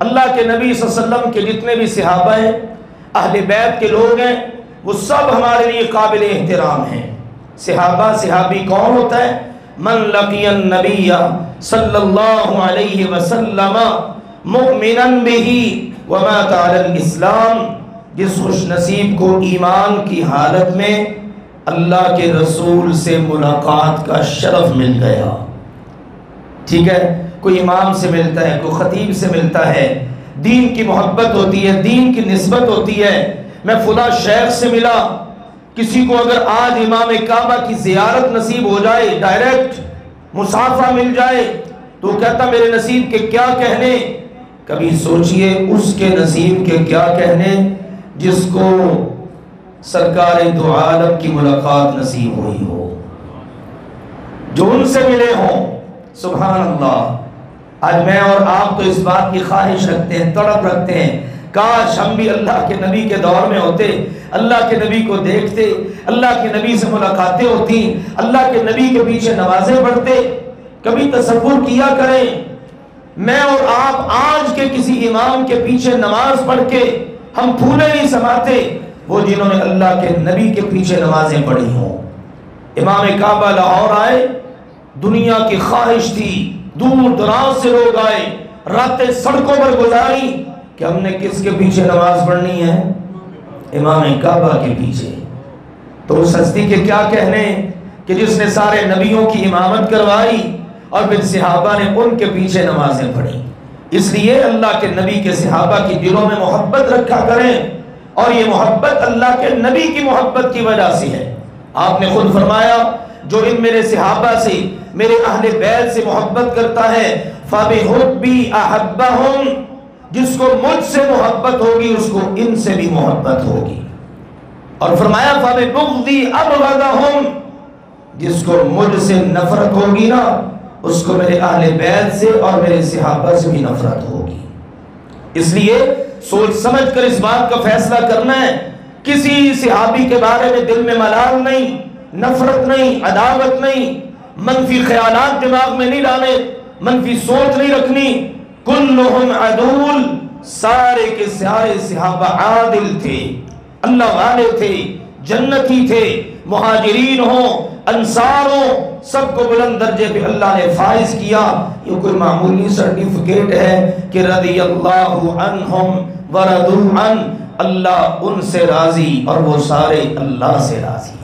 اللہ کے نبی صلی اللہ علیہ وسلم کے جتنے بھی صحابہ ہیں، اہل بیت کے لوگ ہیں، وہ سب ہمارے لیے قابل احترام ہیں۔ صحابی کون ہوتا ہے؟ من لقی النبی صلی اللہ علیہ وسلم مؤمنا بہ ومات علی الاسلام، جس خوش نصیب کو ایمان کی حالت میں اللہ کے رسول سے ملاقات کا شرف مل گیا۔ ٹھیک ہے، کوئی امام سے ملتا ہے، کوئی خطیب سے ملتا ہے، دین کی محبت ہوتی ہے، دین کی نسبت ہوتی ہے۔ میں فلاں شیخ سے ملا، کسی کو اگر آج امام کعبہ کی زیارت نصیب ہو جائے، ڈائریکٹ مصافحہ مل جائے، تو وہ کہتا میرے نصیب کے کیا کہنے۔ کبھی سوچئے اس کے نصیب کے کیا کہنے جس کو سرکار دو عالم کی ملاقات نصیب ہوئی ہو، جو ان سے ملے ہوں۔ سبحان اللہ۔ آج میں اور آپ تو اس بات کی خواہش رکھتے ہیں، تڑپ رکھتے ہیں، کاش ہم بھی اللہ کے نبی کے دور میں ہوتے، اللہ کے نبی کو دیکھتے، اللہ کے نبی سے ملاقاتیں ہوتی، اللہ کے نبی کے پیچھے نمازیں پڑھتے۔ کبھی تصور کیا کریں، میں اور آپ آج کے کسی امام کے پیچھے نماز پڑھ کے ہم پھولے نہیں سماتے، وہ جنہوں نے اللہ کے نبی کے پیچھے نمازیں پڑھی ہوں۔ امام کعبہ لاہور آئے، دنیا کی خواہش تھی، دور دراز سے لوگ آئے، راتیں سڑکوں پر گزاری کہ ہم نے کس کے پیچھے نماز پڑھنی ہے؟ امام کعبہ کے پیچھے۔ تو اس ہستی کے کیا کہنے کہ جس نے سارے نبیوں کی امامت کروائی اور پھر صحابہ نے ان کے پیچھے نمازیں پڑھی۔ اس لیے اللہ کے نبی کے صحابہ کی دلوں میں محبت رکھا کریں، اور یہ محبت اللہ کے نبی کی محبت کی وجہ سے ہے۔ آپ نے خود فرمایا جو ان میرے صحابہ سے، میرے اہل بیت سے محبت کرتا ہے فَبِحُبِّي أَحَبَّهُمْ، جس کو مجھ سے محبت ہوگی اس کو ان سے بھی محبت ہوگی۔ اور فرمایا فَبِبُغْضِي أَبْغَضَهُمْ، جس کو مجھ سے نفرت ہوگی نا اس کو میرے اہل بیت سے اور میرے صحابہ سے بھی نفرت ہوگی۔ اس لیے سوچ سمجھ کر اس بات کا فیصلہ کرنا ہے، کسی صحابی کے بارے میں دل میں ملال نہیں، نفرت نہیں، عداوت نہیں، منفی خیالات دماغ میں نہیں لانے، منفی سوچ نہیں رکھنی۔ کلہم عدول، سارے کے سارے صحابہ عادل تھے، اللہ والے تھے، جنتی تھے، مہاجرین ہوں، انصار ہوں، سب کو بلند درجے پہ اللہ نے فائز کیا۔ یہ کوئی معمولی سرٹیفکیٹ ہے کہ رضی اللہ عنہم ورضوا عنہ، اللہ ان سے راضی اور وہ سارے اللہ سے راضی۔